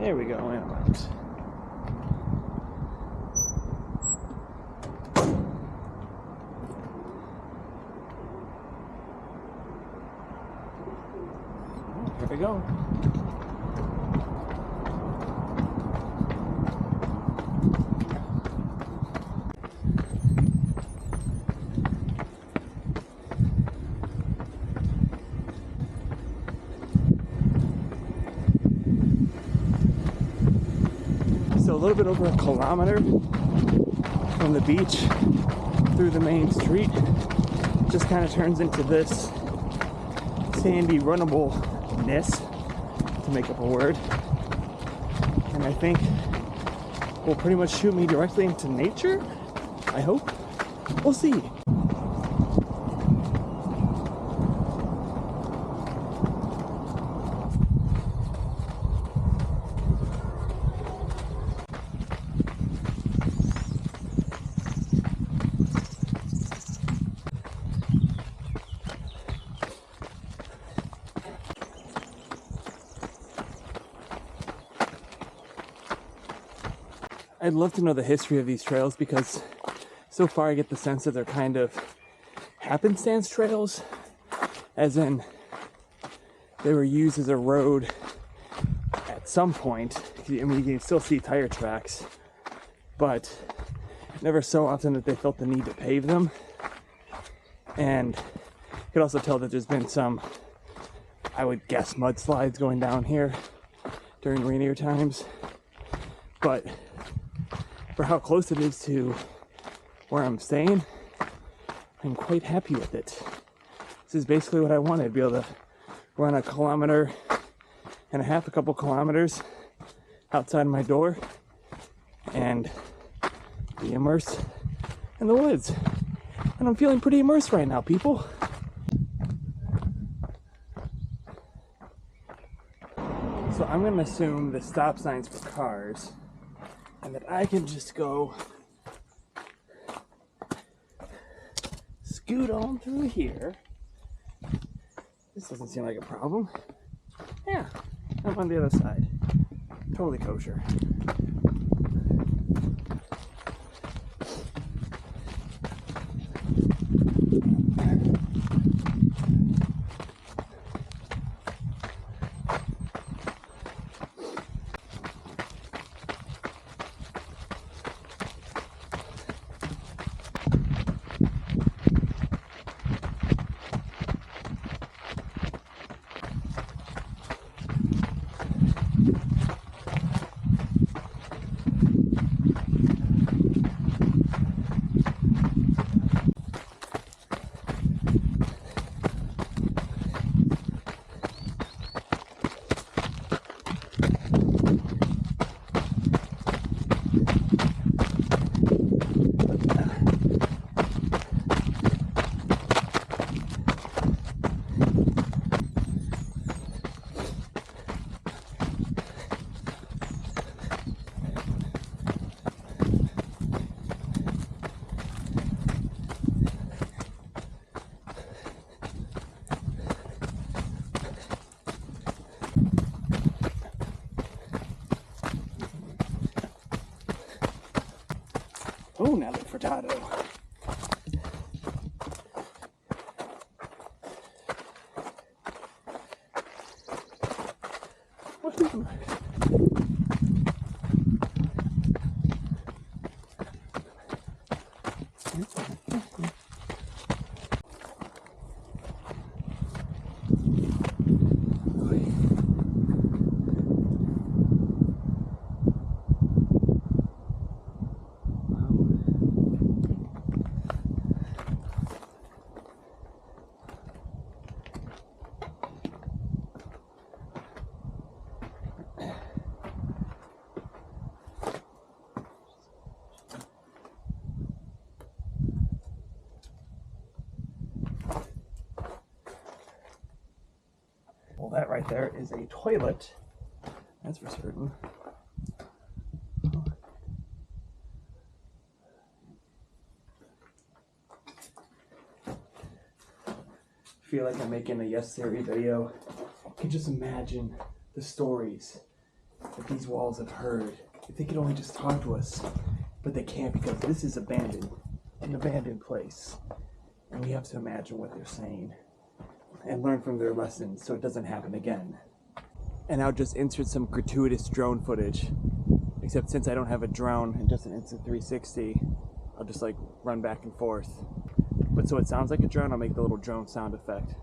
There we go, and I'm out. Here we go. So a little bit over a kilometer from the beach through the main street, just kind of turns into this sandy runnableness, to make up a word, and I think will pretty much shoot me directly into nature. I hope. We'll see. I'd love to know the history of these trails, because so far I get the sense that they're kind of happenstance trails, as in they were used as a road at some point. I mean, you can still see tire tracks, but never so often that they felt the need to pave them. And you can also tell that there's been some, I would guess, mudslides going down here during rainier times. But for how close it is to where I'm staying, I'm quite happy with it. This is basically what I wanted, be able to run a kilometer and a half, a couple kilometers outside my door and be immersed in the woods. And I'm feeling pretty immersed right now, people. So I'm gonna assume the stop signs for cars, and that I can just go scoot on through here. This doesn't seem like a problem. Yeah, I'm on the other side. Totally kosher. Oh, now the frittata. Woohoo! Well, that right there is a toilet. That's for certain. I feel like I'm making a Yes Theory video. I can just imagine the stories that these walls have heard. If they could only just talk to us, but they can't because this is abandoned, an abandoned place. And we have to imagine what they're saying and learn from their lessons so it doesn't happen again. And I'll just insert some gratuitous drone footage. Except since I don't have a drone and just an Insta360, I'll just like run back and forth. But so it sounds like a drone, I'll make the little drone sound effect.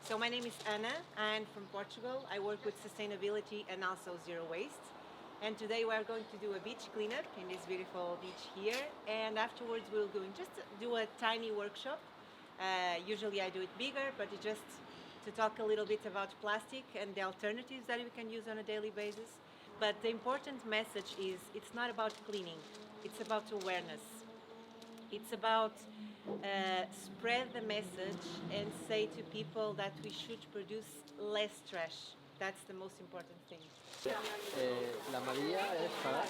So my name is Ana. I'm from Portugal. I work with sustainability and also zero waste. And today we are going to do a beach cleanup in this beautiful beach here. And afterwards we're going just to do a tiny workshop. Usually I do it bigger, but it's just to talk a little bit about plastic and the alternatives that we can use on a daily basis. But the important message is it's not about cleaning, it's about awareness. It's about spread the message and say to people that we should produce less trash. That's the most important thing. La amarilla es para...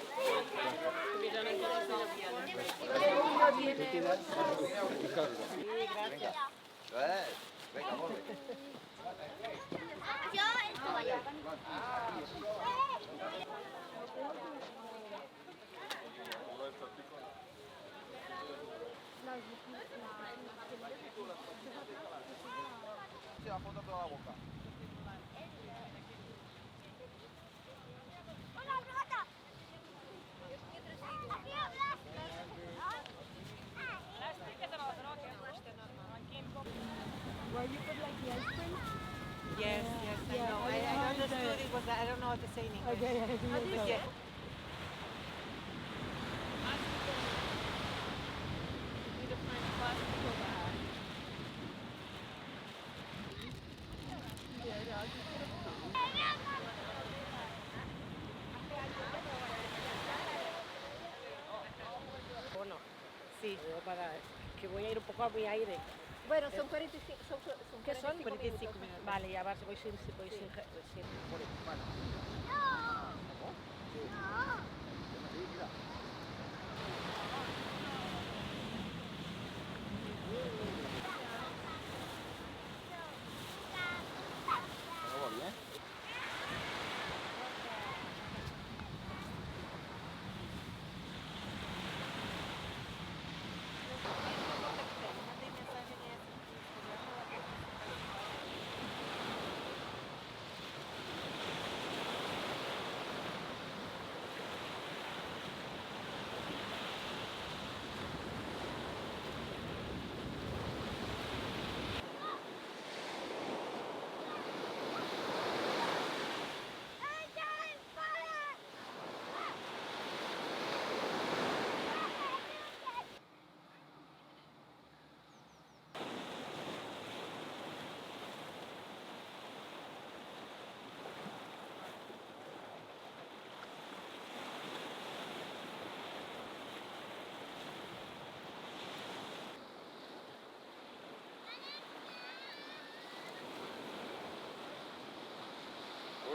Where you put like the ice cream? Yes, I know. I understood it was, I don't know what to say in English. Okay, I do But it. yeah. Bueno, Sí. para que voy a ir un poco a mi aire. Bueno, son 45, ¿Qué son? 45 minutos. Vale, ya vas, voy sin bueno, vale.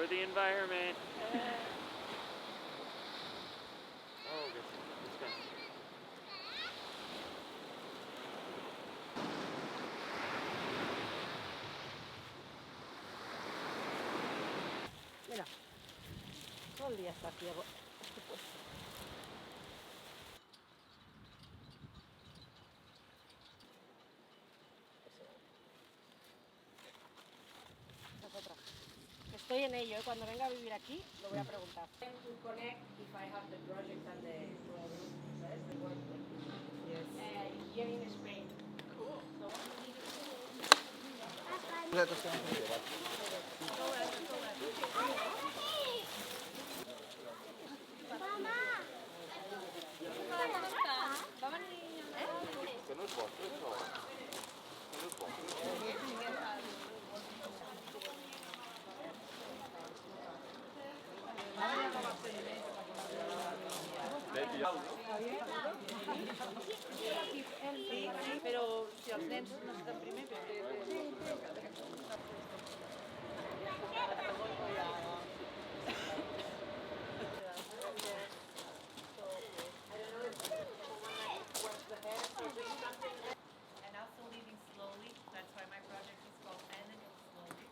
for the environment. Oh, this guy. Mira, todo el día está aquí. Estoy en ello, cuando venga a vivir aquí lo voy a preguntar. Connect if I have the project and the program, ¿sabes? Yes. Here in Spain. Cool. Sí, sí, pero si els nens no estan primer, and also living slowly. That's why my project is called And Slowly.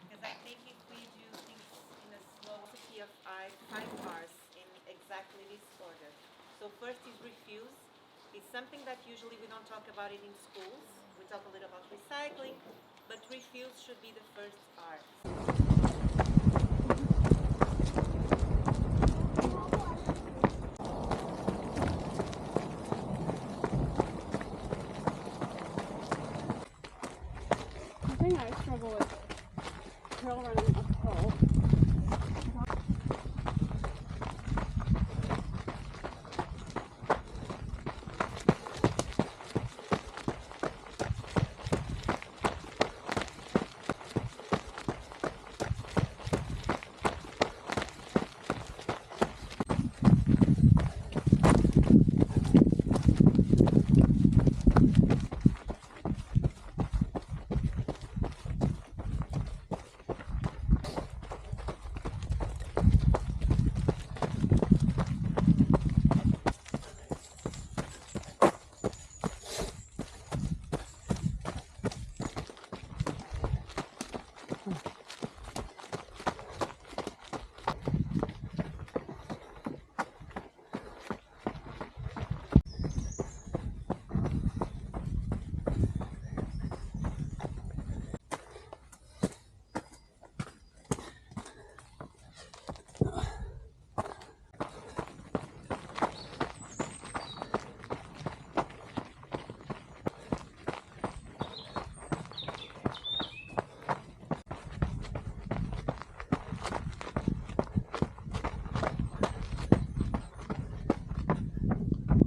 Because I think if we do things in a slow recipe of 5 R's in exactly this order. So first is refuse. It's something that usually we don't talk about it in schools. We talk a little about recycling, but refuse should be the first R. The thing I struggle with trail running uphill.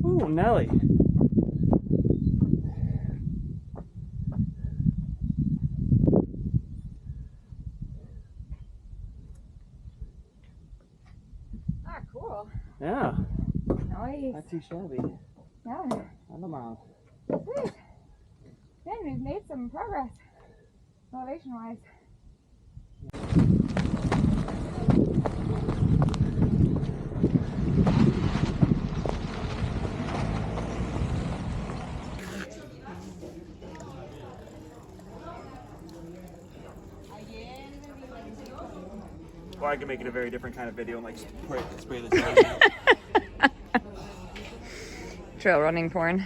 Ooh, Nelly. Ah, cool. Yeah, Nice. not too shabby. Yeah. Allemaal. Sweet. Man, we've made some progress. Elevation wise. Or I could make it a very different kind of video and like spray this out. Trail running porn.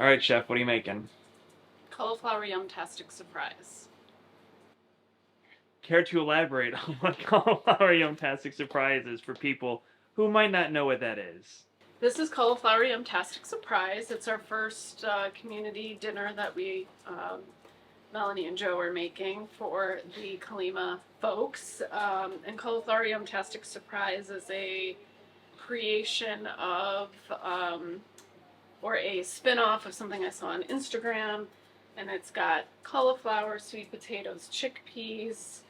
right, chef, what are you making? Cauliflower yum-tastic surprise. Care to elaborate on what cauliflower yum-tastic surprise is for people who might not know what that is? This is cauliflower yum-tastic surprise. It's our first community dinner that we, Melanie and Joe, are making for the Kalima folks. And cauliflower yum-tastic surprise is a creation of, or a spin-off of something I saw on Instagram. And it's got cauliflower, sweet potatoes, chickpeas.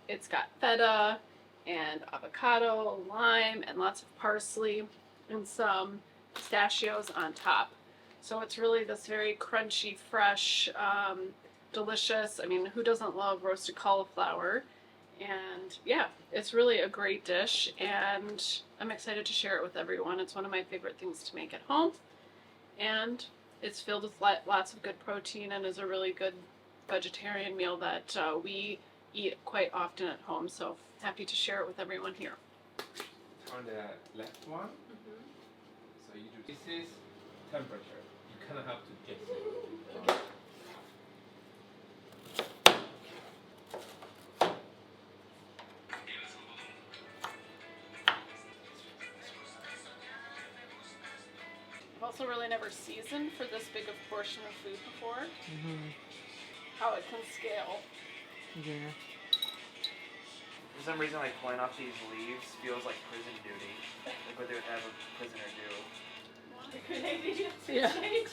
It's got feta and avocado, lime, and lots of parsley and some pistachios on top. So it's really this very crunchy, fresh, delicious. I mean, who doesn't love roasted cauliflower? And yeah, it's really a great dish, and I'm excited to share it with everyone. It's one of my favorite things to make at home, and it's filled with lots of good protein and is a really good vegetarian meal that we eat quite often at home. So happy to share it with everyone here. On the left one, so you do this is temperature. You kind of have to guess it. Okay. I've also really never seasoned for this big of portion of food before. How it can scale. Yeah. For some reason, like pulling off these leaves feels like prison duty. Like what they would have a prisoner do. Good idea to change.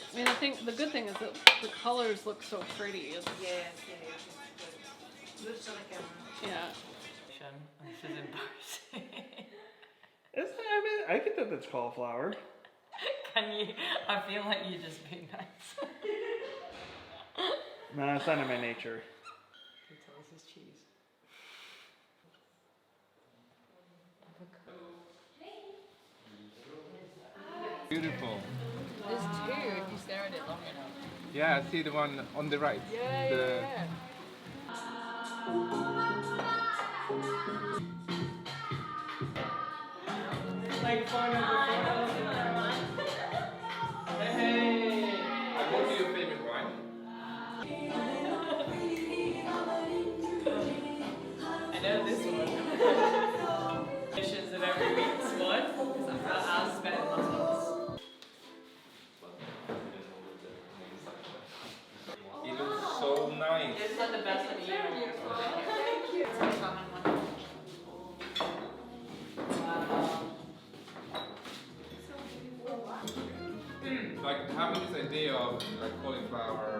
I mean, I think the good thing is that the colors look so pretty. Yes, good. Looks like a... Yeah. This is embarrassing. I get that that's cauliflower. Can you? I feel like you're just being nice. No, it's not in my nature. Can you tell us his cheese? Beautiful. There's two if you stare at it long enough. Yeah, I see the one on the right. Yeah. Like photos of Hey! I go to your favorite wine. I know this one. Dishes of every week's one. Because I'll spend months. It looks so nice. It's like the best of the year. Thank you. It's a common one. Like having this idea of like cauliflower